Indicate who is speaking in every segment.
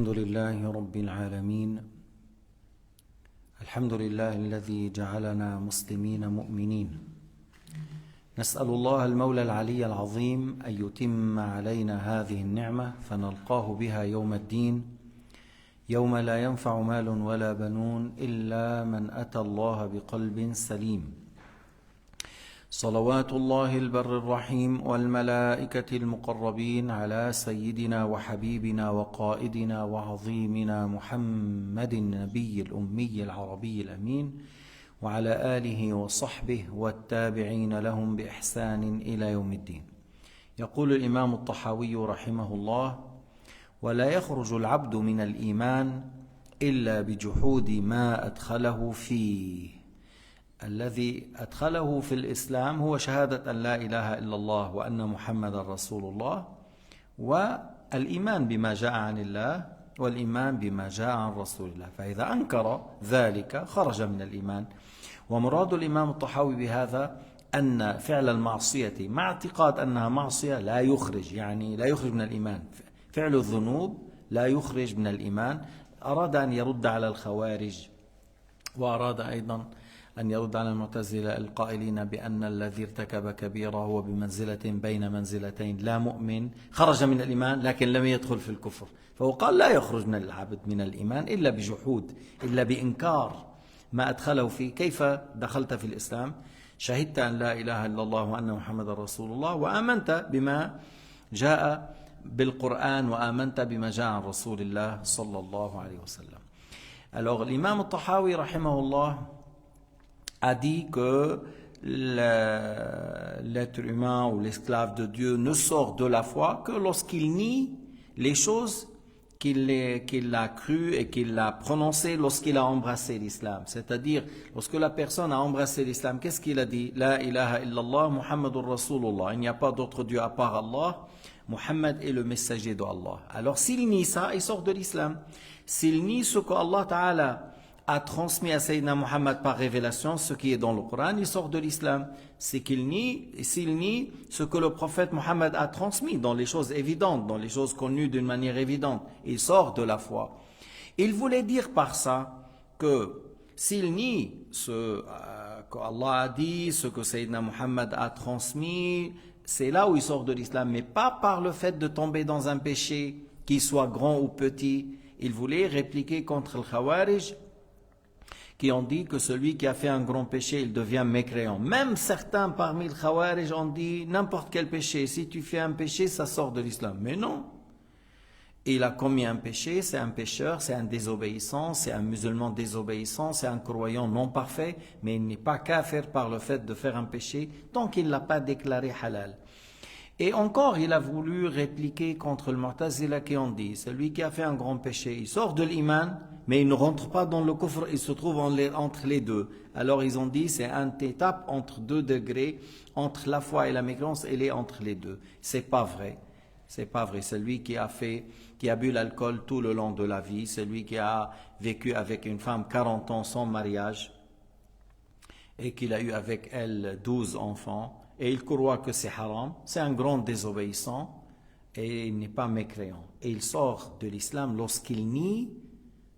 Speaker 1: الحمد لله رب العالمين. الحمد لله الذي جعلنا مسلمين مؤمنين. نسأل الله المولى العلي العظيم أن يتم علينا هذه النعمة فنلقاه بها يوم الدين، يوم لا ينفع مال ولا بنون إلا من أتى الله بقلب سليم. صلوات الله البر الرحيم والملائكة المقربين على سيدنا وحبيبنا وقائدنا وعظيمنا محمد النبي الأمي العربي الأمين، وعلى آله وصحبه والتابعين لهم بإحسان إلى يوم الدين. يقول الإمام الطحاوي رحمه الله: ولا يخرج العبد من الإيمان إلا بجحود ما أدخله فيه. الذي أدخله في الإسلام هو شهادة أن لا إله إلا الله وأن محمد رسول الله، والإيمان بما جاء عن الله والإيمان بما جاء عن رسول الله، فإذا أنكر ذلك خرج من الإيمان. ومراد الإمام الطحاوي بهذا أن فعل المعصية مع اعتقاد أنها معصية لا يخرج، يعني لا يخرج من الإيمان. فعل الذنوب لا يخرج من الإيمان. أراد أن يرد على الخوارج، وأراد أيضا أن يرد على المعتزلة القائلين بأن الذي ارتكب كبيرة هو بمنزلة بين منزلتين، لا مؤمن خرج من الإيمان لكن لم يدخل في الكفر. فهو قال لا يخرج من العبد من الإيمان إلا بجحود، إلا بإنكار ما أدخله فيه. كيف دخلت في الإسلام؟ شهدت أن لا إله إلا الله وأن محمد رسول الله، وآمنت بما جاء بالقرآن، وآمنت بما جاء عن رسول الله صلى الله عليه وسلم. Alors l'imam al-Tahawi rahimahullah a dit que l'être humain ou l'esclave de Dieu ne sort de la foi que lorsqu'il nie les choses qu'il a crues et qu'il a prononcées lorsqu'il a embrassé l'islam. C'est-à-dire, lorsque la personne a embrassé l'islam, qu'est-ce qu'il a dit? La ilaha illallah, Muhammadur Rasulullah. Il n'y a pas d'autre Dieu à part Allah. Muhammad est le messager d'Allah. Alors s'il nie ça, il sort de l'islam. S'il nie ce que Allah Ta'ala a transmis à Sayyidina Muhammad par révélation, ce qui est dans le Coran, il sort de l'islam. S'il nie ce que le prophète Muhammad a transmis dans les choses évidentes, dans les choses connues d'une manière évidente, il sort de la foi. Il voulait dire par ça que s'il nie ce qu'Allah a dit, ce que Sayyidina Muhammad a transmis, c'est là où il sort de l'islam, mais pas par le fait de tomber dans un péché, qu'il soit grand ou petit. Il voulait répliquer contre le Khawarij, qui ont dit que celui qui a fait un grand péché, il devient mécréant. Même certains parmi le Khawarij ont dit n'importe quel péché, si tu fais un péché, ça sort de l'islam. Mais non. Il a commis un péché, c'est un pécheur, c'est un désobéissant, c'est un musulman désobéissant, c'est un croyant non parfait, mais il n'est pas kafir par le fait de faire un péché tant qu'il ne l'a pas déclaré halal. Et encore, il a voulu répliquer contre le Mu'tazila qui ont dit celui qui a fait un grand péché, il sort de l'iman, mais il ne rentre pas dans le kufr, il se trouve entre les deux. Alors ils ont dit c'est une étape entre 2 degrés, entre la foi et la mécréance, elle est entre les deux. C'est pas vrai. C'est pas vrai. Celui qui a bu l'alcool tout le long de la vie, celui qui a vécu avec une femme 40 ans sans mariage et qu'il a eu avec elle 12 enfants, et il croit que c'est haram, c'est un grand désobéissant et il n'est pas mécréant. Et il sort de l'islam lorsqu'il nie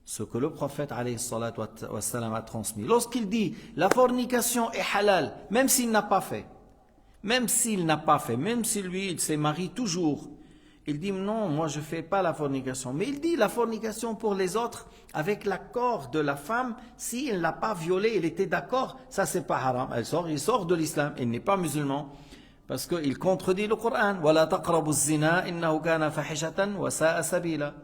Speaker 1: ce que le prophète alayhi salatu wassalam a transmis. Lorsqu'il dit la fornication est halal, même s'il n'a pas fait, même si lui il se marie toujours, il dit non, moi je ne fais pas la fornication. Mais il dit la fornication pour les autres avec l'accord de la femme, s'il ne l'a pas violée, il était d'accord, ça c'est pas haram. Il sort de l'islam, il n'est pas musulman, parce qu'il contredit le Coran. وَلَا تَقْرَبُوا الزِّنَا إِنَّهُ كَانَ فَحِشَةً وَسَاءَ سَبِيلًا.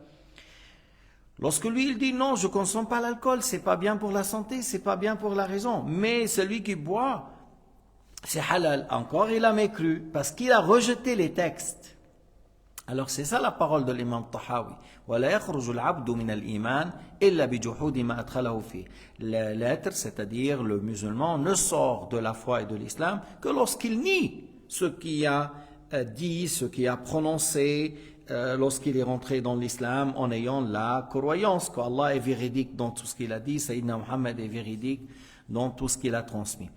Speaker 1: Lorsque lui il dit non, je ne consomme pas l'alcool, c'est pas bien pour la santé, c'est pas bien pour la raison. Mais celui qui boit, c'est halal. Encore il a mécru, parce qu'il a rejeté les textes. Alors c'est ça la parole de l'imam Tahawi. وَلَا يَخْرُجُ الْعَبْدُ مِنَ الْإِيمَانِ إِلَّا بِجُحُودِ مَا أَدْخَلَهُ فِيهِ. L'être, c'est-à-dire le musulman, ne sort de la foi et de l'islam que lorsqu'il nie ce qui a dit, ce qui a prononcé, lorsqu'il est rentré dans l'islam en ayant la croyance qu'Allah est véridique dans tout ce qu'il a dit, Sayyidina Muhammad est véridique dans tout ce qu'il a transmis.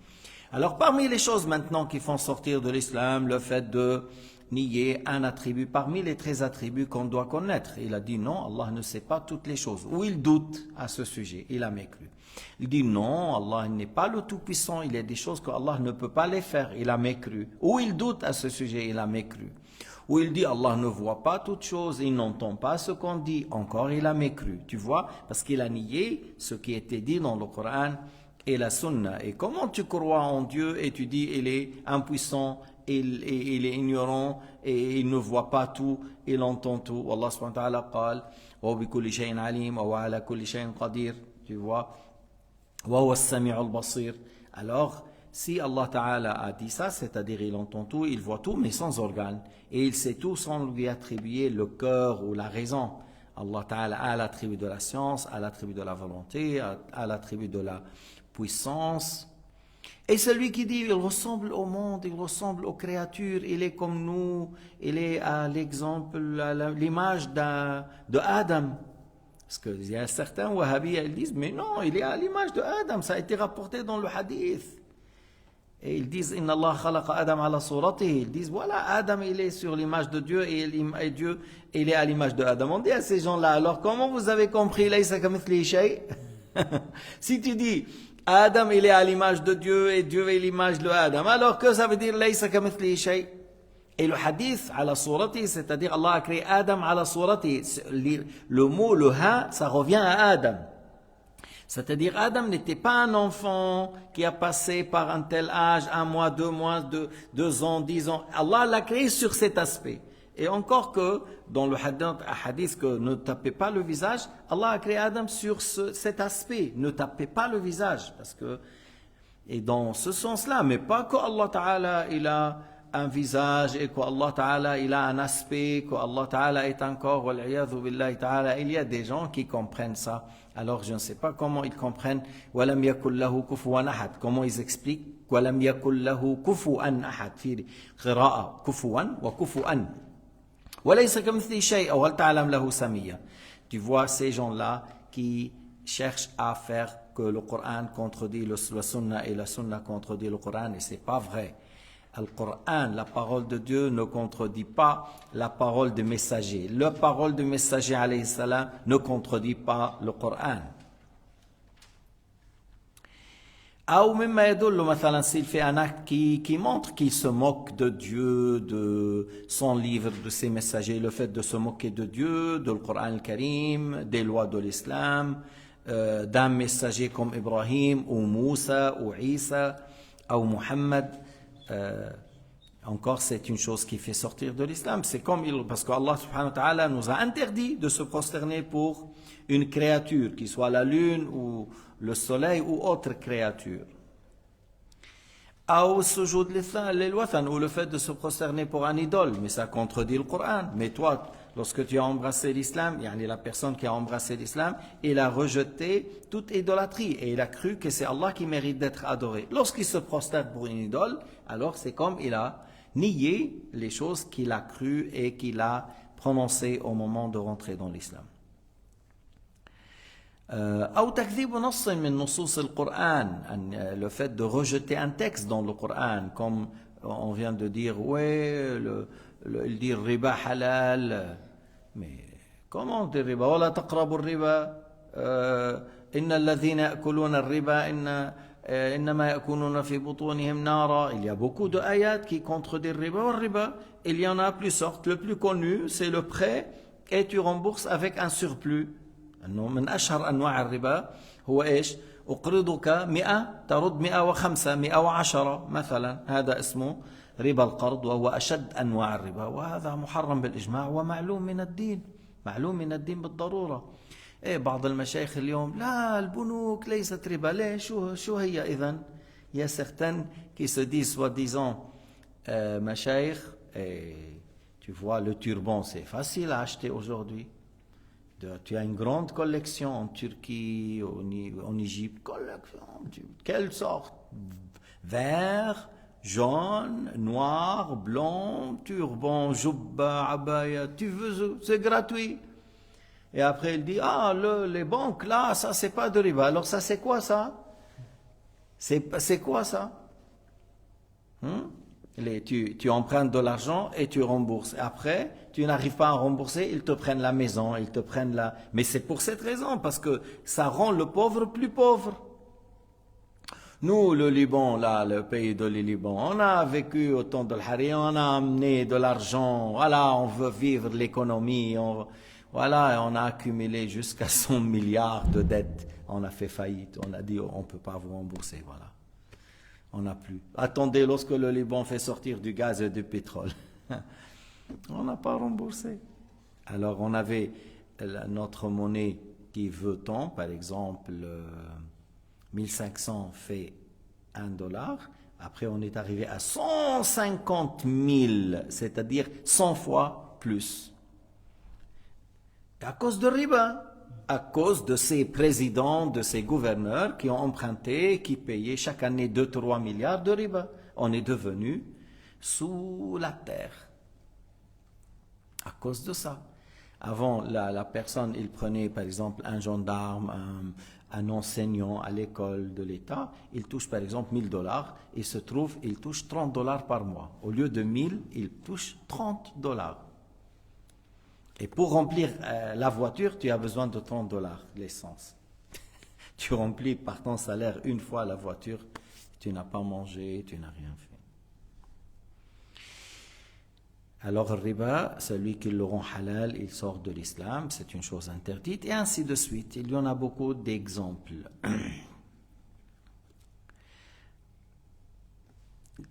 Speaker 1: Alors parmi les choses maintenant qui font sortir de l'islam, le fait de nier un attribut parmi les 13 attributs qu'on doit connaître. Il a dit non, Allah ne sait pas toutes les choses. Ou il doute à ce sujet, il a mécru. Il dit non, Allah n'est pas le Tout-Puissant, il y a des choses que Allah ne peut pas les faire, il a mécru. Ou il doute à ce sujet, il a mécru. Ou il dit Allah ne voit pas toutes choses, il n'entend pas ce qu'on dit, encore il a mécru. Tu vois, parce qu'il a nié ce qui était dit dans le Coran et la Sunna. Et comment tu crois en Dieu et tu dis il est impuissant, il est ignorant et il ne voit pas tout, il entend tout. Allah subhanahu wa ta'ala قال وبكل شيء عليم وعلى كل شيء قدير. Tu vois, وهو السميع البصير. Alors, si Allah Ta'ala a dit ça, c'est-à-dire il entend tout, il voit tout, mais sans organe. Et il sait tout sans lui attribuer le cœur ou la raison. Allah Ta'ala a l'attribut de la science, a l'attribut de la volonté, a l'attribut de la puissance. Et celui qui dit il ressemble au monde, il ressemble aux créatures, il est comme nous, il est à l'exemple, à l'image de Adam. Parce qu'il y a certains wahhabis, ils disent mais non, il est à l'image de Adam, ça a été rapporté dans le hadith. Et ils disent Inna Allah khalaqa Adam ala suratihi. Ils disent voilà, Adam il est sur l'image de Dieu et Dieu il est à l'image de Adam. On dit à ces gens-là, alors comment vous avez compris laysa kamithlihi shay? Si tu dis Adam il est à l'image de Dieu et Dieu est l'image de Adam, alors que ça veut dire laysa kamithlihi shay? Et le hadith ala surati, c'est-à-dire Allah a créé Adam ala surati. Le mot, le ha, ça revient à Adam. C'est-à-dire Adam n'était pas un enfant qui a passé par un tel âge, 1 mois, 2 mois, 2 ans, 10 ans. Allah l'a créé sur cet aspect. Et encore que dans le hadith que ne tapez pas le visage, Allah a créé Adam sur cet aspect. Ne tapez pas le visage. Parce que, et dans ce sens-là, mais pas que Allah Ta'ala il a un visage et qu'Allah Ta'ala il a un aspect, qu'Allah Ta'ala est un corps, wal'iyadhu billahi Ta'ala. Il y a des gens qui comprennent ça. Alors je ne sais pas comment ils comprennent walam yakul lahu kufuwan ahad. Comment ils expliquent walam yakul lahu kufuwan ahad fi qira'a kufuwan wa kufuwan. Walaysa kamithlihi shay' wa hal ta'lam lahu samiyya. Tu vois ces gens-là qui cherchent à faire que le Coran contredit le Sunna et la Sunna contredit le Coran et c'est pas vrai. Le Coran, la parole de Dieu, ne contredit pas la parole du messager. La parole du messager, alayhi salam, ne contredit pas le Coran. Ou même s'il fait un acte qui montre qu'il se moque de Dieu, de son livre, de ses messagers, le fait de se moquer de Dieu, de le Coran al-Karim, des lois de l'islam, d'un messager comme Ibrahim, ou Moussa, ou Isa, ou Muhammad. Encore c'est une chose qui fait sortir de l'islam. C'est comme parce qu'Allah subhanahu wa ta'ala nous a interdit de se prosterner pour une créature, qui soit la lune ou le soleil ou autre créature. Ou le fait de se prosterner pour un idole, mais ça contredit le Coran. Mais toi, lorsque tu as embrassé l'islam, la personne qui a embrassé l'islam, il a rejeté toute idolâtrie et il a cru que c'est Allah qui mérite d'être adoré. Lorsqu'il se prosterne pour une idole, alors c'est comme il a nié les choses qu'il a crues et qu'il a prononcées au moment de rentrer dans l'islam. Ou takdhib nass min nusus al-Qur'an, le fait de rejeter un texte dans le Coran, comme on vient de dire, ouais, il dit riba halal, mais comment dire riba? Wala taqrabu riba, inna alladhina ya'kuluna riba innama ya'kuluna fi butunihim nara. Il y a beaucoup de ayats qui contredisent riba ou riba. Il y en a plusieurs. Le plus connu, c'est le prêt et tu rembourses avec un surplus. من أشهر أنواع الربا هو إيش؟ أقرضك 100 ترد 105 110 مثلا، هذا اسمه ربا القرض وهو أشد أنواع الربا، وهذا محرم بالإجماع ومعلوم من الدين، معلوم من الدين بالضرورة. إيه بعض المشايخ اليوم لا البنوك ليست ربا، ليه شو هي إذن؟ Il y a certains qui se disent soi-disant مشايخ، tu vois le turban c'est facile à acheter aujourd'hui. Tu as une grande collection en Turquie, en Égypte, quelle sorte? Vert, jaune, noir, blanc, turban, jubba, abaya, tu veux, c'est gratuit. Et après il dit, les banques là, ça c'est pas de riba. Alors ça c'est quoi ça? C'est quoi ça? Tu empruntes de l'argent et tu rembourses. Après, tu n'arrives pas à rembourser, ils te prennent la maison, ils te prennent la... Mais c'est pour cette raison, parce que ça rend le pauvre plus pauvre. Nous, le Liban, là, le pays de Liban, on a vécu au temps de l'Hariri, on a amené de l'argent, voilà, on veut vivre l'économie, voilà, on a accumulé jusqu'à 100 milliards de dettes. On a fait faillite, on a dit on ne peut pas vous rembourser, voilà. On n'a plus. Attendez, lorsque le Liban fait sortir du gaz et du pétrole, on n'a pas remboursé. Alors on avait notre monnaie qui veut tant, par exemple, 1500 fait $1. Après, on est arrivé à 150 000, c'est-à-dire 100 fois plus. À cause de riba, à cause de ces présidents, de ces gouverneurs qui ont emprunté, qui payaient chaque année 2-3 milliards de riba. On est devenu sous la terre. À cause de ça. Avant, la personne, il prenait par exemple un gendarme, un enseignant à l'école de l'État, il touche par exemple $1000, il se trouve, il touche $30 par mois. Au lieu de 1000, il touche $30. Et pour remplir la voiture, tu as besoin de $30, l'essence. Tu remplis par ton salaire une fois la voiture, tu n'as pas mangé, tu n'as rien fait. Alors, le riba, celui qui le rend halal, il sort de l'islam, c'est une chose interdite, et ainsi de suite. Il y en a beaucoup d'exemples.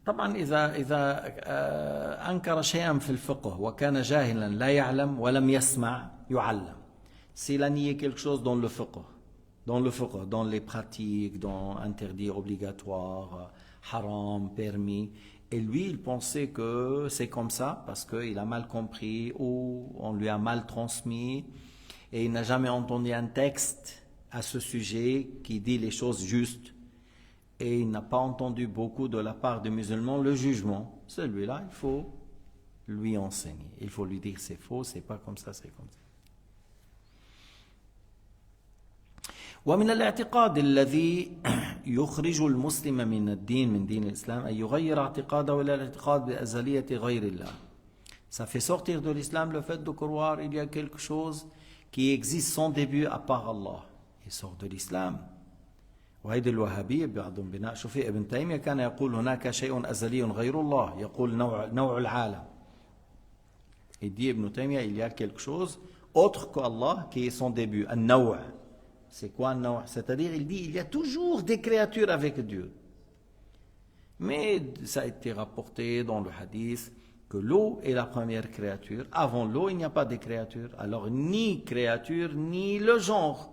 Speaker 1: طبعا إذا أنكر شيئا في الفقه وكان جاهلا لا يعلم ولم يسمع يعلم. S'il a nié quelque chose dans le fiqh, dans les pratiques, dans interdit obligatoire, haram, permis, et lui il pensait que c'est comme ça parce qu'il a mal compris ou on lui a mal transmis et il n'a jamais entendu un texte à ce sujet qui dit les choses justes. Et il n'a pas entendu beaucoup de la part des musulmans le jugement. Celui-là, il faut lui enseigner. Il faut lui dire c'est faux, c'est pas comme ça, c'est comme ça. ومن الاعتقاد الذي يخرج المسلم من دين الإسلام أن يغير اعتقاده إلى الاعتقاد بأزلية غير الله. Ça fait sortir de l'islam le fait de croire il y a quelque chose qui existe sans début à part Allah. Il sort de l'islam. وهيدي الوهابية بعضهم بناء شوفي ابن تيمية كان يقول هناك شيء أزلي غير الله يقول نوع العالم. Il dit Ibn Taymiyyah, il y a quelque chose autre qu'Allah qui est son début, النوع. C'est quoi النوع? C'est-à-dire il dit il y a toujours des créatures avec Dieu. Mais ça a été rapporté dans le hadith que l'eau est la première créature. Avant l'eau, il n'y a pas de créature. Alors ni créature, ni le genre.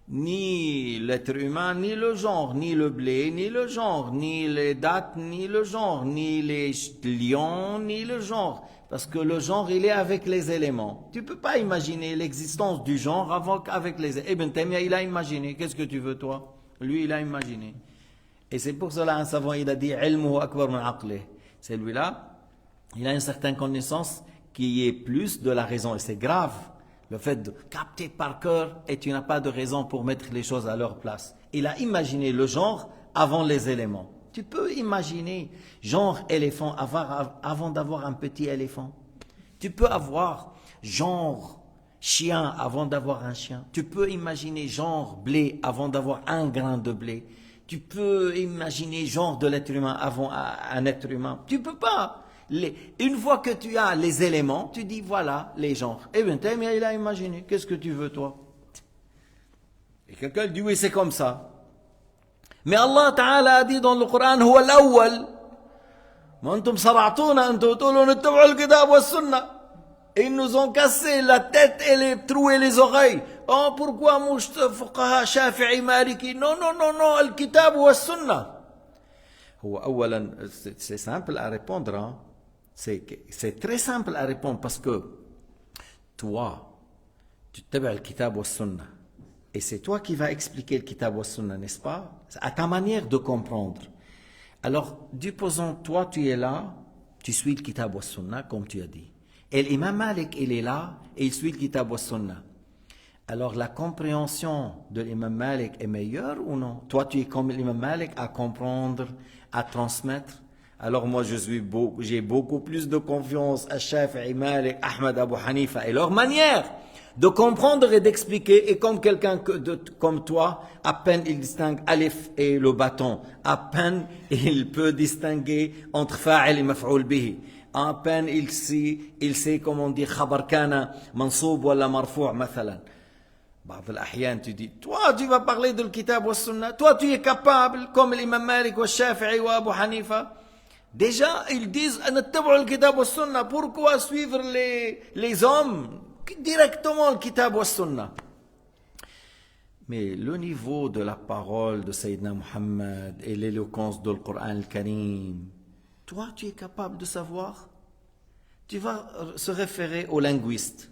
Speaker 1: Ni l'être humain, ni le genre, ni le blé, ni le genre, ni les dates, ni le genre, ni les lions, ni le genre. Parce que le genre, il est avec les éléments. Tu ne peux pas imaginer l'existence du genre avec les éléments. Ibn Taymiyyah, il a imaginé. Qu'est-ce que tu veux, toi? Lui, il a imaginé. Et c'est pour cela, un savant, il a dit « Ilmuhu akbar min aqlih ». Celui-là, il a une certaine connaissance qui est plus de la raison. Et c'est grave. Le fait de capter par cœur et tu n'as pas de raison pour mettre les choses à leur place. Il a imaginé le genre avant les éléments. Tu peux imaginer genre éléphant avant d'avoir un petit éléphant. Tu peux avoir genre chien avant d'avoir un chien. Tu peux imaginer genre blé avant d'avoir un grain de blé. Tu peux imaginer genre de l'être humain avant un être humain. Tu peux pas. Une fois que tu as les éléments, tu dis voilà les genres. Ibn Taymiyyah, il a imaginé. Qu'est-ce que tu veux, toi? Et quelqu'un dit oui, c'est comme ça. Mais Allah Ta'ala a dit dans le Coran, هو الأول. ما أنتم صرعتونا أنتم تقولوا نتبعوا الكتاب والسنة. Ils nous ont cassé la tête et les trous et les oreilles. Oh, pourquoi fuqaha Shafi'i Maliki? Non, non, non, non, الكتاب والسنة. هو أولا, c'est simple à répondre, hein. C'est très simple à répondre parce que toi, tu tabi'as le kitab wa sunna et c'est toi qui vas expliquer le kitab wa sunna, n'est-ce pas? À ta manière de comprendre. Alors, supposons, toi tu es là, tu suis le kitab wa sunna comme tu as dit. Et l'imam Malik, il est là et il suit le kitab wa sunna. Alors, la compréhension de l'imam Malik est meilleure ou non? Toi, tu es comme l'imam Malik à comprendre, à transmettre. Alors moi j'ai beaucoup plus de confiance à Shafi'i, Malik, Ahmad, Abu Hanifa et leur manière de comprendre et d'expliquer. Et comme quelqu'un comme toi, à peine il distingue alif et le bâton, à peine il peut distinguer entre fa'il et maf'ul bihi. À peine il sait comment dire khabar kana, mansoub ou marfou' مثلا. بعض الأحيان tu dis, toi tu vas parler de l'kitab wa sunna, toi tu es capable comme l'imam Malik ou Shafi'i ou Abu Hanifa. Déjà ils disent نتبع الكتاب والسنة, pourquoi suivre les hommes directement le kitab wa sunna? Mais le niveau de la parole de Sayyidina Muhammad et l'éloquence du Coran al-Karim, toi tu es capable de savoir? Tu vas se référer aux linguistes,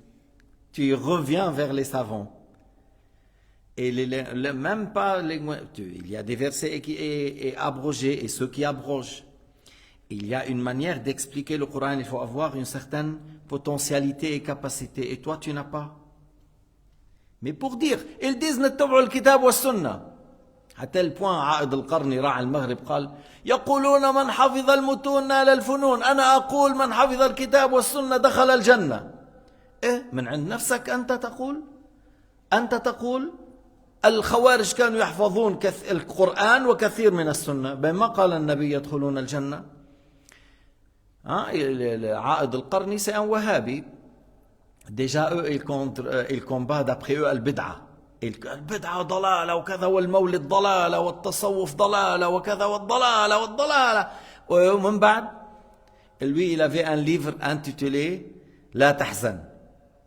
Speaker 1: tu reviens vers les savants. Et même pas il y a des versets qui est abrogés et ceux qui abrogent. Il y a une manière d'expliquer le Coran, il faut avoir une certaine potentialité et capacité, et toi tu n'as pas. Mais pour dire, ils disent نتبع الكتاب والسنة. À tel point عائد القرني راعي المغرب قال يقولون من حفظ المتون نال الفنون أنا أقول من حفظ الكتاب والسنة دخل الجنة. إيه من عند نفسك أنت تقول الخوارج كانوا يحفظون القرآن وكثير من السنة بما قال النبي يدخلون الجنة. عائد القرني c'est un wahhabi. Déjà eux ils combattent d'après eux البدعة. البدعة ضلالة وكذا والمولد ضلالة والتصوف ضلالة وكذا والضلالة. ومن بعد lui il avait un livre intitulé لا تحزن.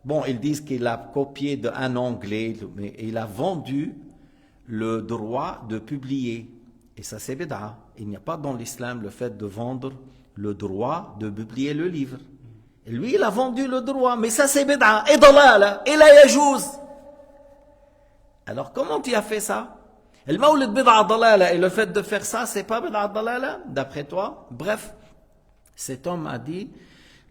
Speaker 1: Bon, ils disent qu'il a copié d'un anglais, mais il a vendu le droit de publier. Et ça, c'est bid'a. Il n'y a pas dans l'islam le fait de vendre le droit de publier le livre. Et lui, il a vendu le droit, mais ça, c'est bid'a. Et dalala, et la yajouz. Alors, comment tu as fait ça? Le mawlid bid'a dalala, et le fait de faire ça, c'est pas bid'a dalala, d'après toi? Bref, cet homme a dit,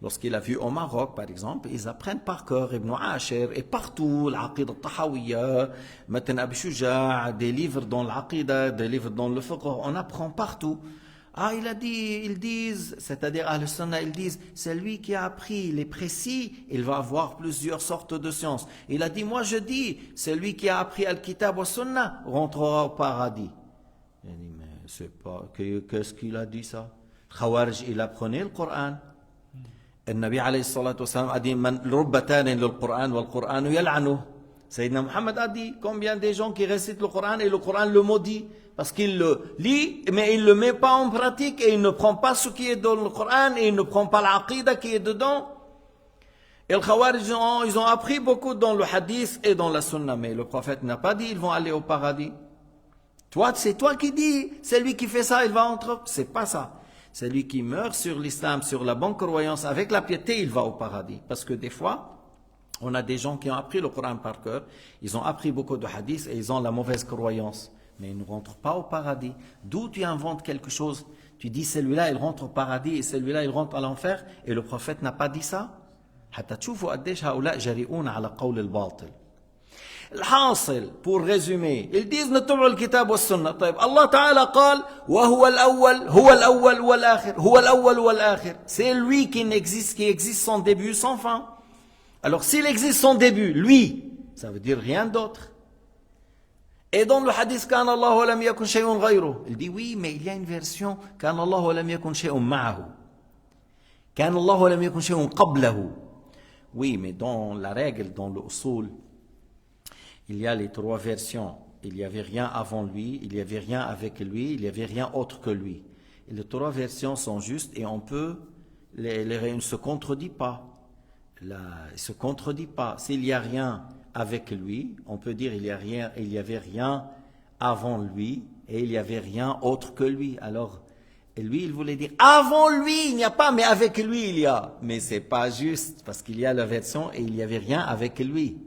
Speaker 1: lorsqu'il a vu au Maroc, par exemple, ils apprennent par cœur Ibn Ashir, et partout, l'Aqida al-Tahawiyya, Matan Abi Shuja', des livres dans l'Aqida, des livres dans le fiqh, on apprend partout. Il a dit, ils disent, c'est-à-dire Ahl-Sunnah, ils disent, c'est lui qui a appris les précis, il va avoir plusieurs sortes de sciences. Il a dit, moi je dis, c'est lui qui a appris Al-Kitab wa Sunnah, rentrera au paradis. Il a dit, mais c'est pas, qu'est-ce qu'il a dit ça? Khawarij, il apprenait le Coran. النبي عليه الصلاة والسلام a dit من رب تال للقرآن والقرآن يلعنه. Sayyidina Muhammad a dit combien de gens qui récitent le Coran et le Coran le maudit parce qu'il le lit mais il ne le met pas en pratique et il ne prend pas ce qui est dans le Coran et il ne prend pas l'aqida qui est dedans. Et les Khawarij ils ont appris beaucoup dans le hadith et dans la sunna, mais le prophète n'a pas dit ils vont aller au paradis. Toi, c'est toi qui dis, c'est lui qui fait ça, il va entrer. C'est pas ça. C'est lui qui meurt sur l'islam, sur la bonne croyance, avec la piété, il va au paradis. Parce que des fois, on a des gens qui ont appris le Coran par cœur, ils ont appris beaucoup de hadiths et ils ont la mauvaise croyance. Mais ils ne rentrent pas au paradis. D'où tu inventes quelque chose? Tu dis celui-là, il rentre au paradis et celui-là, il rentre à l'enfer. Et le prophète n'a pas dit ça. حتى تشوفوا قديش هؤلاء جريئون على قول الباطل. الحاصل pour résumer ils disent نتبع الكتاب والسنة. طيب الله تعالى قال وهو الأول هو الأول والآخر هو الأول والآخر. C'est lui qui existe sans début sans fin. Alors s'il existe sans début, lui, ça veut dire rien d'autre. Et dans le hadith كان الله ولم يكن شيء غيره, il dit oui mais il y a une version كان الله ولم يكن شيء معه كان الله ولم يكن شيء قبله. Oui mais dans la règle, dans le usul, il y a les trois versions. Il n'y avait rien avant lui, il n'y avait rien avec lui, il n'y avait rien autre que lui. Et les trois versions sont justes et on peut, ne se contredit pas. Il se contredit pas. S'il n'y a rien avec lui, on peut dire il n'y avait rien avant lui et il n'y avait rien autre que lui. Alors, lui, il voulait dire avant lui, il n'y a pas, mais avec lui, il y a. Mais c'est pas juste parce qu'il y a la version et il n'y avait rien avec lui.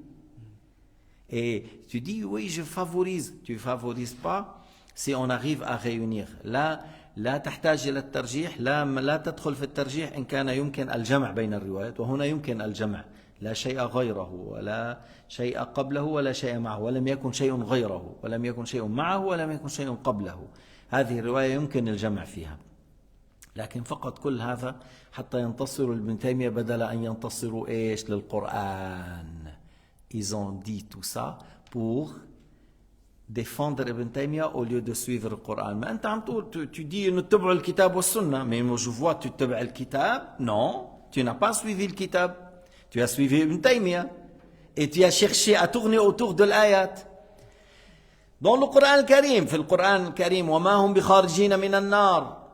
Speaker 1: Et tu dis, oui, je favorise. Tu ne favorises pas si on arrive à réunir. Là, لا تحتاج إلى الترجيح لا تدخل في الترجيح إن كان يمكن الجمع بين الروايات وهنا يمكن الجمع لا شيء غيره ولا شيء قبله ولا شيء معه ولم يكن شيء غيره ولم يكن شيء معه ولم يكن شيء قبله. هذه الرواية يمكن الجمع فيها. لكن فقط كل هذا حتى ينتصروا لابن تيمية بدل أن ينتصروا إيش للقرآن. Ils ont dit tout ça pour défendre Ibn Taymiyyah au lieu de suivre le Coran. Mais أنت عم تقول, tu dis نتبع الكتاب والسنة, mais moi je vois tu تتبع الكتاب. Non, tu n'as pas suivi le kitab. Tu as suivi Ibn Taymiyyah et tu as cherché à tourner autour de l'ayat. Dans le Coran al-Karim, في القرآن الكريم, وما هم بخارجين من النار.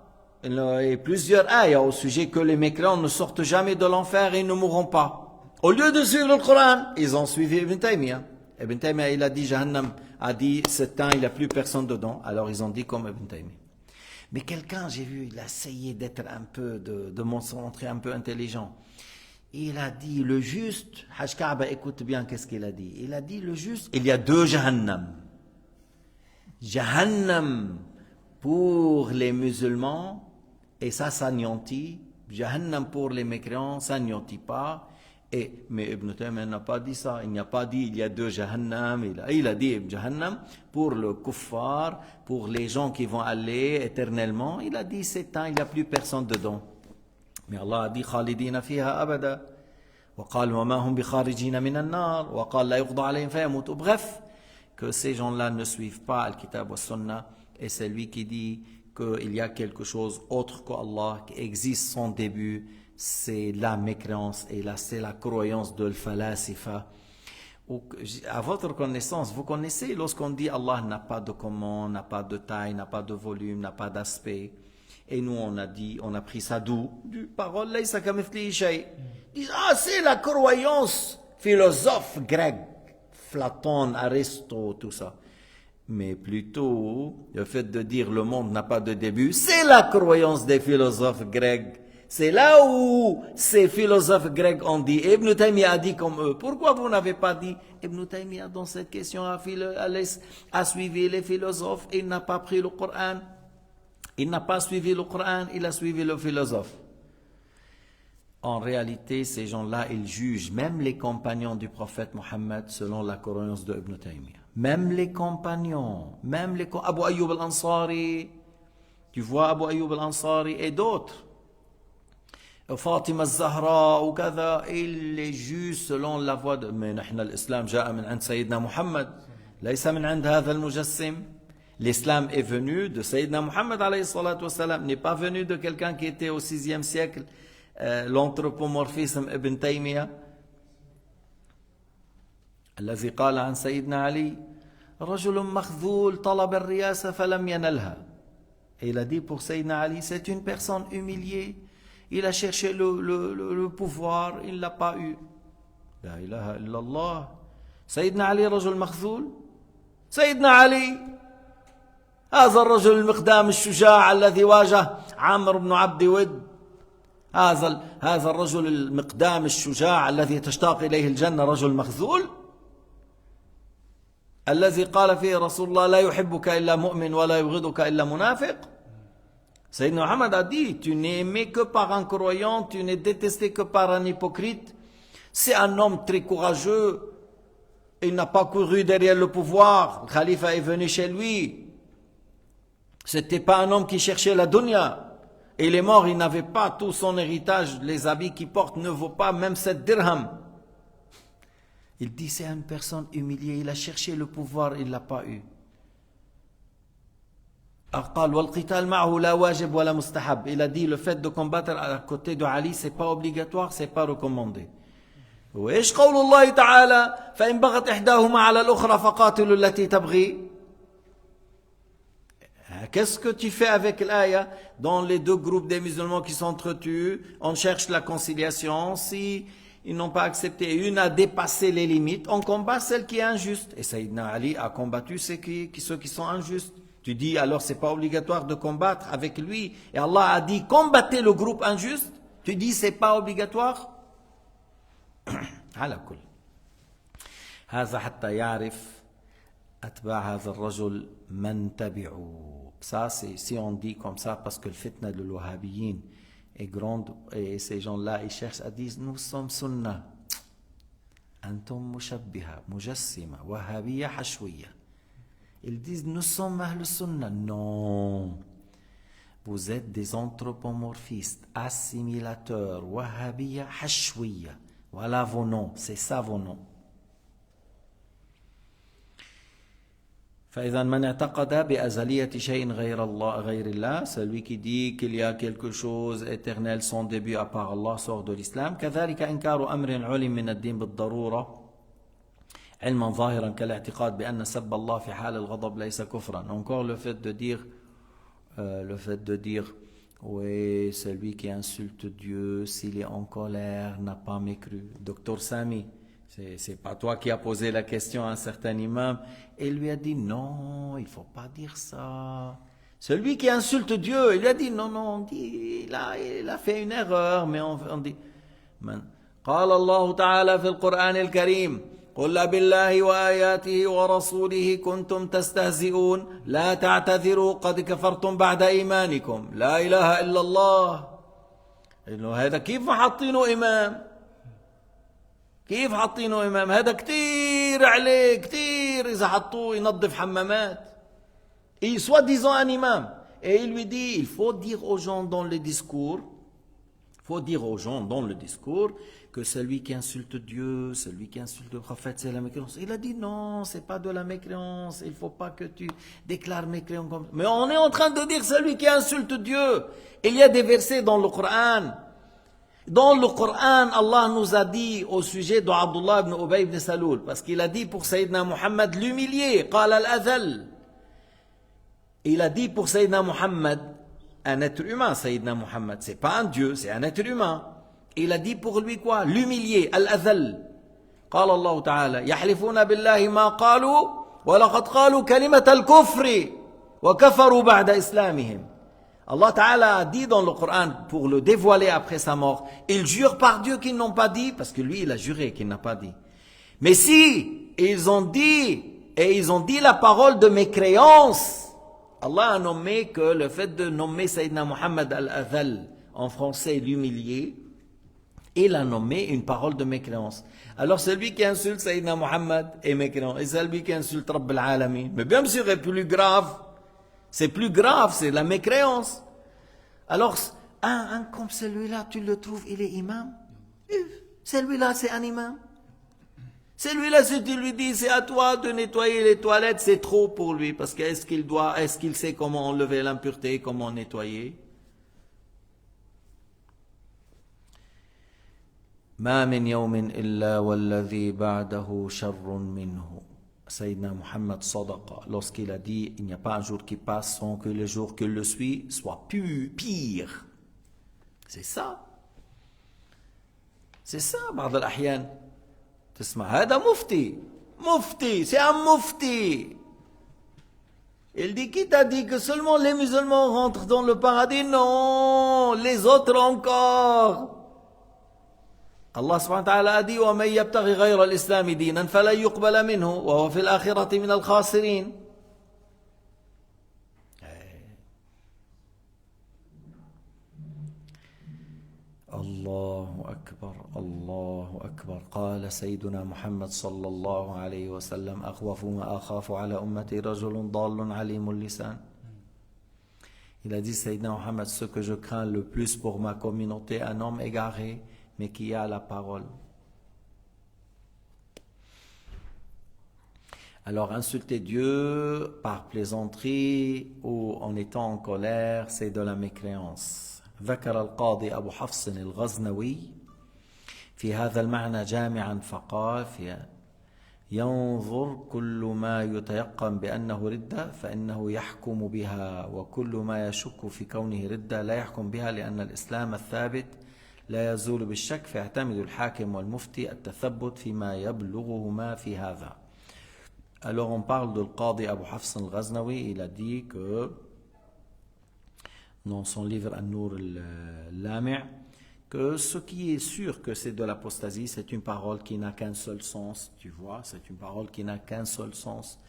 Speaker 1: Il y a plusieurs ayats au sujet que les mécréants ne sortent jamais de l'enfer et ils ne mourront pas. Au lieu de suivre le Coran, ils ont suivi Ibn Taymiyyah. Ibn Taymiyyah, il a dit, Jahannam a dit, 7 ans, il n'y a plus personne dedans. Alors ils ont dit comme Ibn Taymiyyah. Mais quelqu'un, j'ai vu, il a essayé d'être un peu, de montrer un peu intelligent. Il a dit, le juste, Haj Kaaba, écoute bien qu'est-ce qu'il a dit. Il a dit, le juste, il y a 2 Jahannam. Jahannam pour les musulmans, et ça s'anéantit. Jahannam pour les mécréants, ça n'anéantit pas. Mais Ibn Taymiyyah n'a pas dit ça. Il n'a pas dit il y a 2 Jahannam. Il a dit Jahannam pour le kuffar, pour les gens qui vont aller éternellement. Il a dit 7 ans, il n'y a plus personne dedans. Mais Allah a dit Khalidina fiha abada. وقال وما هم بخارجين من النار وقال لا يقضى عليهم فيموتوا. Bref, que ces gens-là ne suivent pas Al-Kitab wa Sunnah, et c'est lui qui dit qu'il y a quelque chose autre qu'Allah qui existe sans début, c'est la mécréance et là c'est la croyance de l'falasifa. À votre connaissance, vous connaissez lorsqu'on dit Allah n'a pas de commande, n'a pas de taille, n'a pas de volume, n'a pas d'aspect, et nous on a dit, on a pris ça d'où? Du parole laysa kamithlihi shay. Ils disent c'est la croyance philosophe grec, Platon, Aristote, tout ça. Mais plutôt, le fait de dire le monde n'a pas de début, c'est la croyance des philosophes grecs. C'est là où ces philosophes grecs ont dit, Ibn Taymiyyah a dit comme eux. Pourquoi vous n'avez pas dit, Ibn Taymiyyah dans cette question a suivi les philosophes, il n'a pas pris le Coran. Il n'a pas suivi le Coran, il a suivi le philosophe. En réalité, ces gens-là, ils jugent même les compagnons du prophète Mohammed selon la croyance de Ibn Taymiyyah. Même les compagnons, Abu Ayyub al-Ansari, tu vois Abu Ayyub al-Ansari et d'autres, Fatima al-Zahra ou kada, ils les jugent selon la voie de... Mais l'islam جاء من عند سيدنا محمد ليس من عند هذا المجسم. L'islam est venu de Sayyidina Muhammad alayhi salatu wassalam, n'est pas venu de quelqu'un qui était au 6e siècle, l'anthropomorphisme Ibn Taymiyyah. الذي قال عن سيدنا علي رجل مخذول طلب الرياسة فلم ينلها. Et il a dit pour Sayyidina Ali, c'est une personne humiliée, il a cherché le pouvoir, il ne l'a pas eu. La ilaha illallah. Sayyidina Ali رجل مخذول. Sayyidina Ali هذا الرجل المقدام الشجاع الذي واجه عامر بن عبد ود، هذا الرجل المقدام الشجاع الذي تشتاق إليه الجنة رجل مخذول، الذي قال فيه رسول الله لا يحبك إلا مؤمن ولا يبغضك إلا منافق. Sayyidina Muhammad a dit, tu n'es aimé que par un croyant, tu n'es détesté que par un hypocrite. C'est un homme très courageux, il n'a pas couru derrière le pouvoir, le khalifa est venu chez lui. C'était pas un homme qui cherchait la dunya. Il est mort, il n'avait pas tout son héritage, les habits qu'il porte ne vaut pas même 7 dirhams. Il dit c'est une personne humiliée, il a cherché le pouvoir, il ne l'a pas eu. Il a dit le fait de combattre à côté de Ali, c'est pas obligatoire, c'est pas recommandé. وإيش قول الله تعالى فإن بغت إحداهما على الأخرى فقاتلوا التي تبغي. Qu'est-ce que tu fais avec l'aya? Dans les 2 groupes des musulmans qui s'entretuent, on cherche la conciliation. Si ils n'ont pas accepté, une a dépassé les limites, on combat celle qui est injuste. Et Sayyidina Ali a combattu ceux qui sont injustes. Tu dis alors c'est pas obligatoire de combattre avec lui. Et Allah a dit combattez le groupe injuste. Tu dis c'est pas obligatoire. على كل هذا حتى يعرف أتباع هذا الرجل من تبعوا. Ça, si on dit comme ça, parce que le fitna de l'Wahhabiyyin est grande, et ces gens-là, ils cherchent à dire, nous sommes sunnah. Antum mushabbiha, mujassima, wahhabiyya, hashwiyya. Ils disent, nous sommes ahl sunnah. Non. Vous êtes des anthropomorphistes, assimilateurs, wahhabiyya, hashwiyya. Voilà vos noms, c'est ça vos noms. فإذا من اعتقد بأزلية شيء غير الله, celui qui dit qu'il y a quelque chose éternel sans début à part Allah sort de l'islam. كذلك إنكار أمر علم من الدين بالضرورة علما ظاهرا كالاعتقاد بأن سب الله في حال الغضب ليس كفرا. Encore le fait de dire oui, celui qui insulte Dieu s'il est en colère n'a pas mécru. Docteur Sami, c'est pas toi qui as posé la question à un certain imam et lui a dit non, il faut pas dire ça. Celui qui insulte Dieu, il lui a dit non, il a fait une erreur, mais on dit قال الله تعالى في القرآن الكريم قل بالله وآياته ورسوله كنتم تستهزئون لا تعتذروا قد كفرتم بعد إيمانكم لا إله إلا الله. هذا كيف حاطينه إمام؟ كيف حاطينه إمام؟ هذا كتير عليه كتير إذا حطوه ينظف حمامات. Et soi-disant un imam. Et il lui dit, il faut dire aux gens dans le discours, que celui qui insulte Dieu, celui qui insulte le prophète, c'est la mécréance. Il a dit non, c'est pas de la mécréance, il faut pas que tu déclares mécréance comme ça. Mais on est en train de dire celui qui insulte Dieu. Il y a des versets dans le Coran. Dans le Coran, Allah nous a dit au sujet d'Abdullah ibn Ubay ibn Saloul, parce qu'il a dit pour Sayyidina Muhammad l'humilier, قال الأذل. Il a dit pour Sayyidina Muhammad, un être humain, Sayyidina Muhammad, c'est pas un dieu, c'est un être humain. Il a dit pour lui quoi? L'humilier, al-adhal. قال الله تعالى يحلفون بالله ما قالوا ولقد قالوا كلمة الكفر وكفروا بعد إسلامهم. Allah Ta'ala a dit dans le Coran pour le dévoiler après sa mort, ils jurent par Dieu qu'ils n'ont pas dit, parce que lui il a juré qu'il n'a pas dit. Mais si ils ont dit, et ils ont dit la parole de mécréance, Allah a nommé que le fait de nommer Sayyidina Muhammad al-Adhal, en français l'humilier, il a nommé une parole de mécréance. Alors celui qui insulte Sayyidina Muhammad est mécréant, et celui qui insulte Rabb al-Alamin, mais bien sûr c'est plus grave, c'est la mécréance. Alors un comme celui-là, tu le trouves, il est imam? Celui-là c'est un imam. Celui-là, si tu lui dis, c'est à toi de nettoyer les toilettes, c'est trop pour lui, parce que est-ce qu'il sait comment enlever l'impureté, comment nettoyer? ما من يوم إلا والذي بعده شر منه. Sayyidina Muhammad sadaqa, lorsqu'il a dit, il n'y a pas un jour qui passe sans que le jour qui le suit soit pire. C'est ça. C'est ça, بعض الأحيان. تسمع هذا مفتي, c'est un mufti. Il dit, qui t'a dit que seulement les musulmans rentrent dans le paradis? Non, les autres encore. Allah subhanahu wa ta'ala a dit وَمَنْ يَبْتَغِ غَيْرَ الْإِسْلَامِ دِينًا فَلَنْ يُقْبَلَ مِنْهُ وَهُوَ فِي الْآخِرَةِ مِنَ الْخَاسِرِينَ. الله أكبر. قال سيدنا محمد صلى الله عليه وسلم أخوف ما أخاف على أمتي رجل ضال عليم اللسان. Il a dit, Sayyidina Muhammad, ce que je crains le plus pour ma communauté, un homme égaré, mais qui a la parole. Alors, insulter Dieu par plaisanterie ou en étant en colère, c'est de la mécréance. ذكر القاضي أبو حفص الغزنوي في هذا المعنى جامعا فقال ينظر كل ما يتيقن بأنه ردة فإنه يحكم بها وكل ما يشك في كونه ردة لا يحكم بها لأن الإسلام الثابت لا يزول بالشك فيعتمد الحاكم والمفتي التثبت فيما يبلغهما في هذا. Alors on parle de l'Qadi Abu Hafs al-Ghaznawi, il a dit que dans son livre An-Nur al-Lami' que ce qui est sûr que c'est de l'apostasie, c'est une parole qui n'a qu'un seul sens, tu vois, c'est une parole qui n'a qu'un seul sens.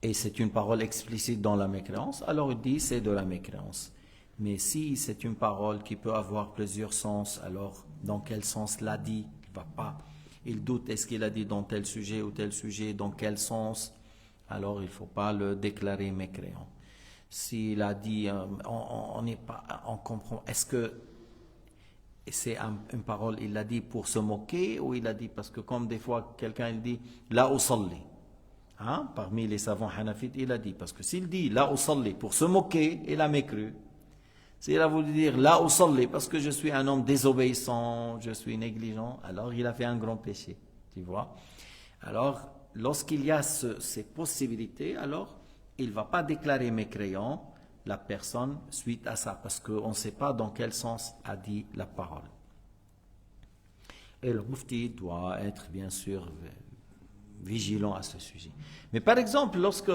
Speaker 1: Et c'est une parole explicite dans la mécréance, alors il dit c'est de la mécréance. Mais si c'est une parole qui peut avoir plusieurs sens, alors dans quel sens l'a dit? Il ne va pas. Il doute, est-ce qu'il a dit dans tel sujet ou tel sujet, dans quel sens? Alors il ne faut pas le déclarer mécréant. s'il a dit, on n'est pas, on comprend, est-ce que c'est une parole, il l'a dit pour se moquer, ou il a dit parce que comme des fois quelqu'un il dit la usalli, hein, parmi les savants hanafites il a dit, parce que s'il dit la usalli pour se moquer, il a mécru. S'il a voulu dire la usalli parce que je suis un homme désobéissant, je suis négligent, alors il a fait un grand péché, tu vois. Alors lorsqu'il y a ces possibilités, alors il ne va pas déclarer mécréant la personne suite à ça, parce qu'on ne sait pas dans quel sens a dit la parole. Et le mufti doit être bien sûr vigilant à ce sujet. Mais par exemple, lorsque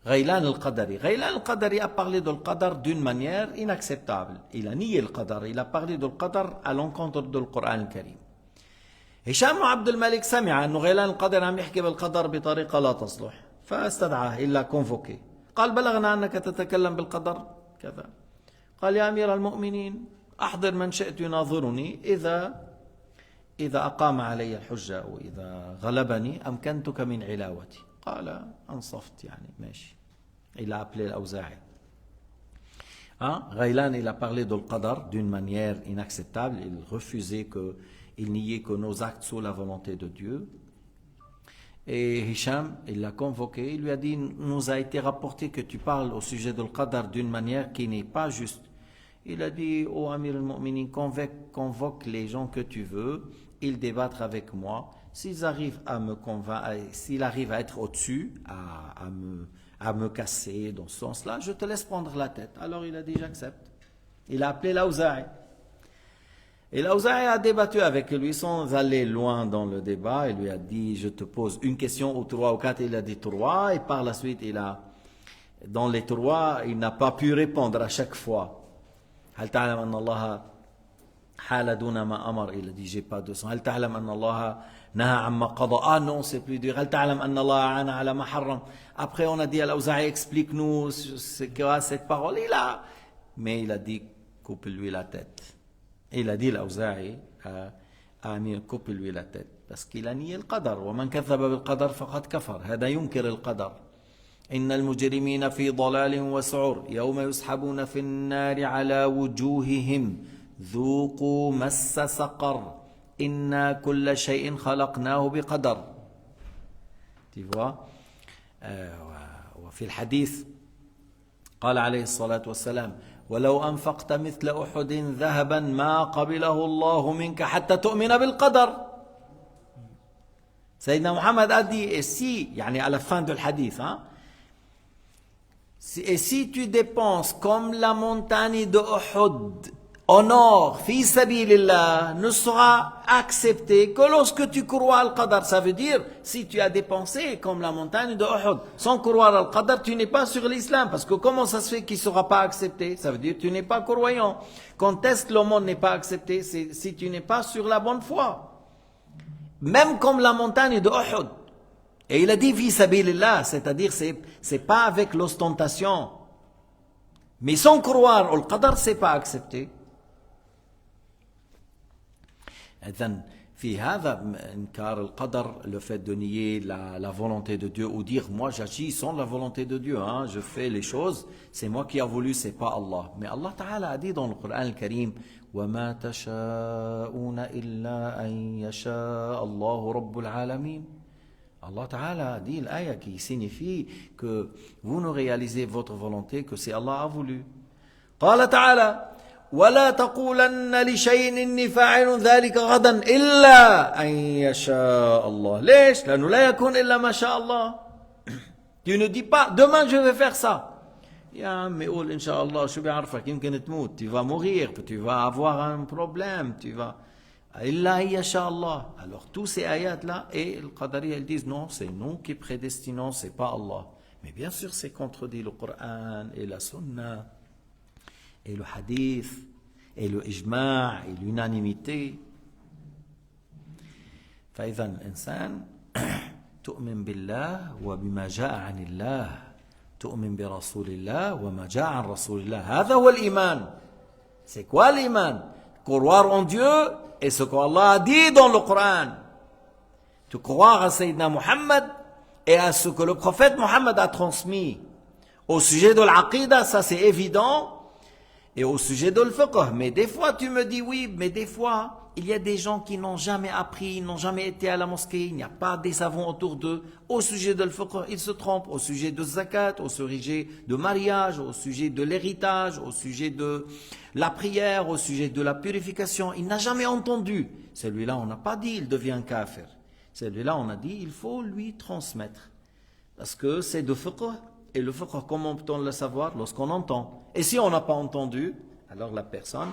Speaker 1: Ghaylan al-Qadari a parlé de l'Qadar d'une manière inacceptable, il a nié le Qadar, il a parlé de l'Qadar à l'encontre du Coran al-Karim. هشام عبد الملك سمع أنه غيلان القدر عم يحكي بالقدر بطريقة لا تصلح فاستدعاه إلا كونفوكي قال بلغنا أنك تتكلم بالقدر كذا قال يا أمير المؤمنين أحضر من شئت يناظرني إذا أقام علي الحجة أو إذا غلبني أمكنتك من علاوتي قال أنصفت يعني ماشي. Il a appelé l'Awza'i. Ghaylan il a parlé de l'Qadar d'une manière inacceptable, il refusait que il niait que nos actes sont la volonté de Dieu. Et Hisham, il l'a convoqué, il lui a dit, nous a été rapporté que tu parles au sujet de l'Qadar d'une manière qui n'est pas juste. Il a dit, oh Amir al-Mu'minin, convoque les gens que tu veux, ils débattent avec moi. S'ils arrivent à me convaincre, s'ils arrivent à être au-dessus, à me casser dans ce sens-là, je te laisse prendre la tête. Alors il a dit, j'accepte. Il a appelé l'Awza'i. Et l'Awza'i a débattu avec lui sans aller loin dans le débat. Il lui a dit, je te pose une question ou 3 ou 4. Il a dit 3 et par la suite, dans les 3, il n'a pas pu répondre à chaque fois. هل تعلم أن الله حال دون ما أمر. Il a dit, j'ai pas de son. هل تعلم أن الله نهى عما قضى. Ah non, c'est plus dur. هل تعلم أن الله عانى على ما حرم. Après, on a dit à l'Awza'i, explique-nous ce qu'est cette parole. Mais il a dit, coupe-lui la tête. Il a dit l'Awza'i à Amir, coupe-lui la tête. Parce qu'il a nié le qadar. وَمَنْ كَذَّبَ بِالْقَدَرِ فَقَدْ كَفَرَ. هذا ينكر القدر. إن المجرمين في ضلال وسعر يوم يسحبون في النار على وجوههم ذوقوا مس سقر إنا كل شيء خلقناه بقدر. Tu vois, وفي الحديث قال عليه الصلاة والسلام ولو أنفقت مثل أحد ذهبا ما قبله الله منك حتى تؤمن بالقدر. سيدنا محمد a dit, et si, يعني à la fin du hadith, et si tu dépenses comme la montagne de Uhud en or, fi sabilillah, ne sera accepté que lorsque tu crois al qadar. Ça veut dire, si tu as dépensé comme la montagne de Uhud, sans croire al qadar, tu n'es pas sur l'islam. Parce que comment ça se fait qu'il ne sera pas accepté? Ça veut dire que tu n'es pas croyant. Quand est-ce que le monde n'est pas accepté? C'est si tu n'es pas sur la bonne foi. Même comme la montagne de Uhud. Et il a dit fi sabilillah, c'est-à-dire c'est pas avec l'ostentation. Mais sans croire al qadar, c'est pas accepté. إذن في هذا إنكار القدر, le fait de nier la volonté de Dieu ou dire moi j'agis sans la volonté de Dieu, je fais les choses, c'est moi qui a voulu, c'est pas Allah. Mais Allah Ta'ala a dit dans le Coran al-Karim وَمَا تَشَاءُونَ إِلَّا أَن يَشَاءَ اللَّهُ رَبُّ الْعَالَمِينَ. Allah Ta'ala a dit l'ayah qui signifie que vous ne réalisez votre volonté que c'est Allah a voulu. قال تعالى ولا تقولن لشيء إني فاعل ذلك غدا إلا أن يشاء الله. ليش؟ لأنه لا يكون إلا ما شاء الله. Tu ne dis pas demain je vais faire ça. يا عمي قول إن شاء الله, شو بيعرفك, يمكن تموت, tu vas mourir, tu vas avoir un problème, tu vas إلا أن يشاء الله. Alors tous ces ayats là et le Qadari ils disent non, c'est nous qui prédestinons, c'est pas Allah. Mais bien sûr c'est contredit le Coran et la Sunna et le hadith, et le ijma' et l'unanimité. فإذا الإنسان تؤمن بالله وبما جاء عن الله, تؤمن برسول الله وما جاء عن رسول الله. هذا هو الإيمان. C'est quoi l'Iman? Croire en Dieu et ce qu'Allah a dit dans le Coran. Tu croire à Sayyidina Muhammad et à ce que le prophète Muhammad a transmis. Au sujet de l'aqida, ça c'est évident. Et au sujet de l'fiqh. Mais des fois, tu me dis oui, mais des fois, il y a des gens qui n'ont jamais appris, n'ont jamais été à la mosquée, il n'y a pas des savants autour d'eux. Au sujet de l'fiqh, ils se trompent. Au sujet de zakat, au sujet de mariage, au sujet de l'héritage, au sujet de la prière, au sujet de la purification. Il n'a jamais entendu. Celui-là, on n'a pas dit, il devient kafir. Celui-là, on a dit, il faut lui transmettre. Parce que c'est de fiqh. Et le fiqh, comment peut-on le savoir? Lorsqu'on entend. Et si on n'a pas entendu, alors la personne,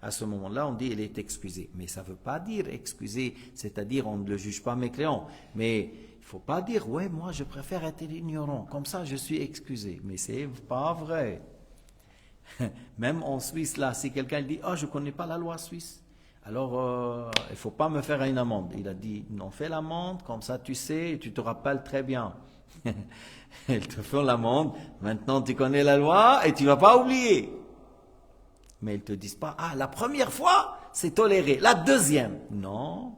Speaker 1: à ce moment-là, on dit elle est excusée. Mais ça ne veut pas dire excusée, c'est-à-dire on ne le juge pas mécréant. Mais il ne faut pas dire, ouais, moi je préfère être ignorant, comme ça je suis excusé. Mais c'est pas vrai. Même en Suisse, là, si quelqu'un dit, oh, je ne connais pas la loi suisse, alors il ne faut pas me faire une amende. Il a dit, non, fais l'amende, comme ça tu sais, et tu te rappelles très bien. Ils te font l'amende, maintenant tu connais la loi et tu ne vas pas oublier. Mais ils ne te disent pas, ah, la première fois, c'est toléré. La deuxième, non,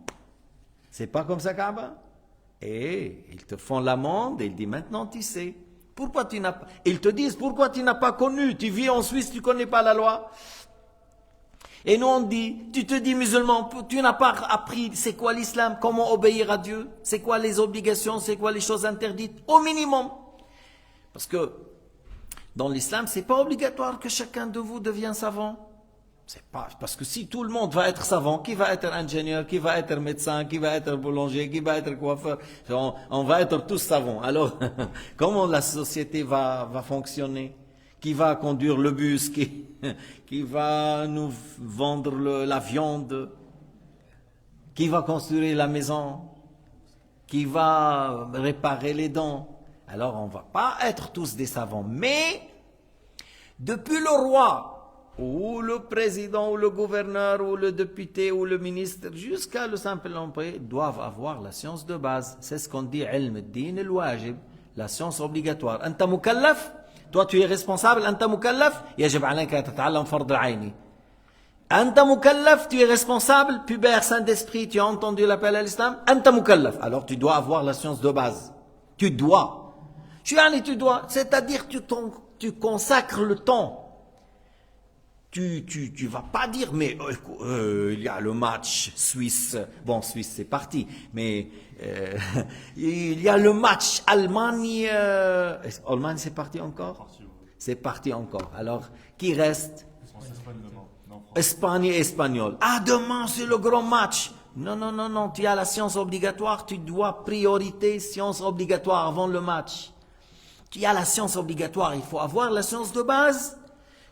Speaker 1: c'est pas comme ça, Kaaba. Et ils te font l'amende et ils disent, maintenant tu sais. Pourquoi tu n'as pas... Ils te disent, pourquoi tu n'as pas connu? Tu vis en Suisse, tu ne connais pas la loi. Et nous on dit, tu te dis musulman, tu n'as pas appris c'est quoi l'islam, comment obéir à Dieu, c'est quoi les obligations, c'est quoi les choses interdites, au minimum. Parce que dans l'islam, c'est pas obligatoire que chacun de vous devienne savant. C'est pas, parce que si tout le monde va être savant, qui va être ingénieur, qui va être médecin, qui va être boulanger, qui va être coiffeur, on va être tous savants. Alors, comment la société va fonctionner? Qui va conduire le bus, qui va nous vendre la viande, qui va construire la maison, qui va réparer les dents. Alors on ne va pas être tous des savants, mais depuis le roi, ou le président, ou le gouverneur, ou le député, ou le ministre, jusqu'à le simple employé, doivent avoir la science de base. C'est ce qu'on dit, ilm ad-din al-wajib, la science obligatoire. Anta mukallaf? Toi, tu es responsable, anta mukallaf, yajib alayka tata'allam fard al-ayni. Anta mukallaf, tu es responsable, pubère, saint d'esprit, tu as entendu l'appel à l'islam, anta mukallaf. Alors tu dois avoir la science de base. Tu dois. Tu dois, c'est-à-dire tu consacres le temps. Tu vas pas dire, mais il y a le match Suisse, bon, Suisse c'est parti, mais il y a le match Allemagne, Allemagne c'est parti encore? C'est parti encore. Alors, qui reste? Espagne et Espagnol. Ah, demain c'est le grand match. Non, non, non, non, tu as la science obligatoire, tu dois priorité science obligatoire avant le match. Tu as la science obligatoire, il faut avoir la science de base.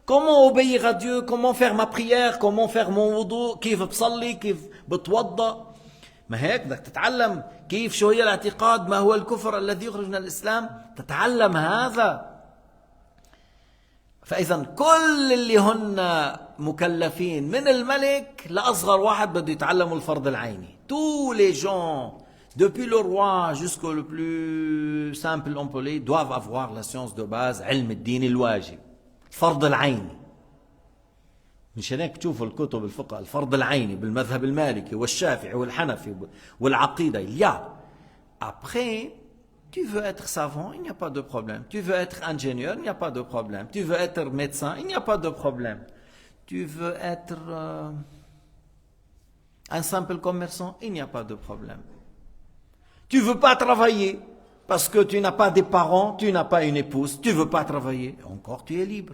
Speaker 1: Comment obéir à Dieu, comment faire ma prière, comment faire mon wudu, كيف بصلي, كيف بتوضأ. ما هيك بدك تتعلم كيف شو هي الاعتقاد, ما هو الكفر الذي يخرج من الإسلام, تتعلم هذا. فإذا كل اللي هن مكلفين من الملك لأصغر واحد بده يتعلموا الفرض العيني. Tous les gens, depuis le roi jusqu'au le plus simple employé, doivent avoir la science de base, علم الدين الواجب. فرض العيني. مشان هيك بتشوفوا الكتب الفقه الفرض العيني بالمذهب المالكي والشافعي والحنفي والعقيدة. Il y a. Après, tu veux être savant, il n'y a pas de problème. Tu veux être ingénieur, il n'y a pas de problème. Tu veux être médecin, il n'y a pas de problème. Tu veux être un simple commerçant, il n'y a pas de problème. Tu veux pas travailler parce que tu n'as pas des parents, tu n'as pas une épouse, tu veux pas travailler. Encore, tu es libre.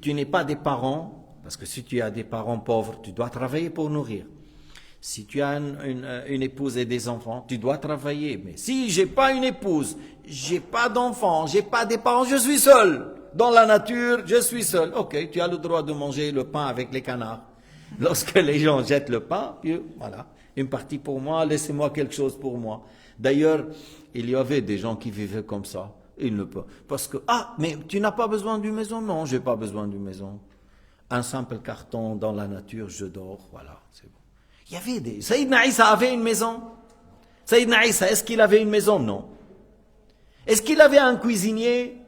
Speaker 1: Tu n'es pas des parents, parce que si tu as des parents pauvres, tu dois travailler pour nourrir. Si tu as une épouse et des enfants, tu dois travailler. Mais si j'ai pas une épouse, j'ai pas d'enfants, j'ai pas des parents, je suis seul. Dans la nature, je suis seul. Ok, tu as le droit de manger le pain avec les canards. Lorsque les gens jettent le pain, puis voilà, une partie pour moi, laissez-moi quelque chose pour moi. D'ailleurs, il y avait des gens qui vivaient comme ça. Ils ne peuvent. Parce que, ah, mais tu n'as pas besoin d'une maison? Non, j'ai pas besoin d'une maison. Un simple carton dans la nature, je dors, voilà, c'est bon. Il y avait des... Sayyidina Isa avait une maison. Sayyidina Isa, est-ce qu'il avait une maison? Non. Est-ce qu'il avait un cuisinier?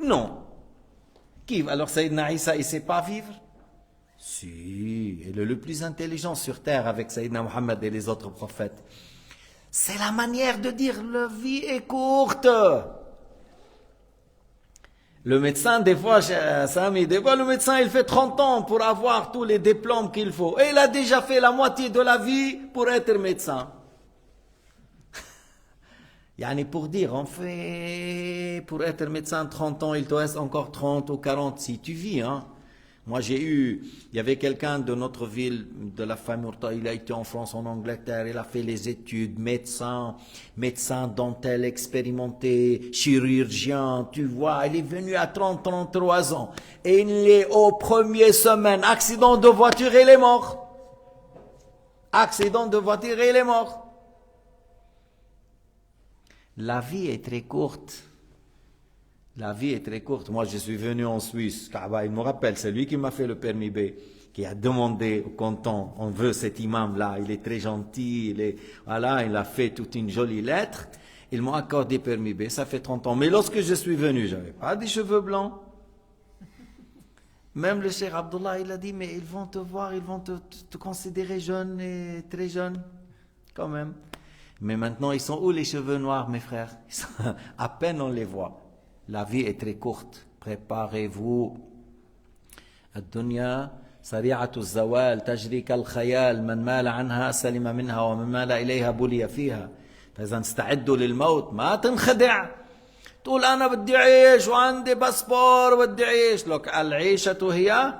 Speaker 1: Non. Qui? Alors Sayyidina Isa, il ne sait pas vivre? Si, il est le plus intelligent sur terre avec Sayyidina Muhammad et les autres prophètes. C'est la manière de dire la vie est courte. Le médecin, des fois, Samy, des fois, le médecin, il fait 30 ans pour avoir tous les diplômes qu'il faut. Et il a déjà fait la moitié de la vie pour être médecin. Yani pour dire, on fait, pour être médecin 30 ans, il te reste encore 30 ou 40 si tu vis, hein. Moi, il y avait quelqu'un de notre ville, de la famille Mourta, il a été en France, en Angleterre, il a fait les études, médecin dentaire expérimenté, chirurgien, tu vois, il est venu à 30, 33 ans. Et il est aux premières semaines, accident de voiture, il est mort. Accident de voiture, il est mort. La vie est très courte. La vie est très courte. Moi, je suis venu en Suisse. Il me rappelle, c'est lui qui m'a fait le permis B, qui a demandé au canton, on veut cet imam-là, il est très gentil, voilà, il a fait toute une jolie lettre. Ils m'ont accordé permis B, ça fait 30 ans. Mais lorsque je suis venu, j'avais pas des cheveux blancs. Même le Cheikh Abdullah, il a dit, mais ils vont te voir, ils vont te considérer jeune et très jeune, quand même. Mais maintenant, ils sont où les cheveux noirs, mes frères? À peine on les voit. La vie est très courte. Préparez-vous. الدنيا سريعة الزوال تجري كالخيال من مال عنها سلم منها ومن مال إليها بلي فيها فإذا استعدوا للموت ما تنخدع تقول أنا بدي أعيش وعندي باسبور وبدي أعيش لك العيشة هي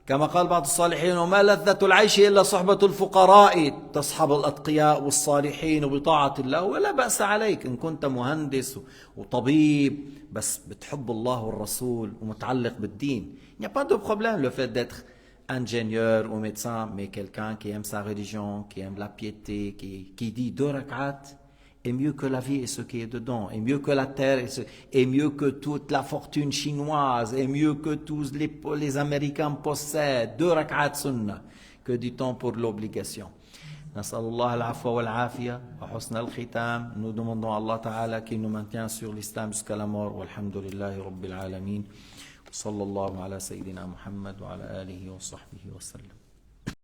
Speaker 1: كما قال بعض الصالحين وما لذة العيش إلا صحبة الفقراء تصحب الأتقياء والصالحين وبطاعة الله ولا بأس عليك إن كنت مهندس وطبيب بس بتحب الله والرسول ومتعلق بالدين. Il n'y a pas de problème le fait d'être ingénieur ou médecin, mais quelqu'un qui aime sa religion, qui aime la piété, qui dit 2 rak'at est mieux que la vie et ce qui est dedans, est mieux que la terre, est mieux que toute la fortune chinoise, est mieux que tous les Américains possèdent. 2 rak'at sunnah, que du temps pour l'obligation. نسأل الله العفو والعافية وحسن الختام. Nous demandons à Allah Ta'ala qui nous maintient sur l'islam jusqu'à la mort. والحمد لله رب العالمين. صلى الله على سيدنا محمد وعلى آله وصحبه وسلم.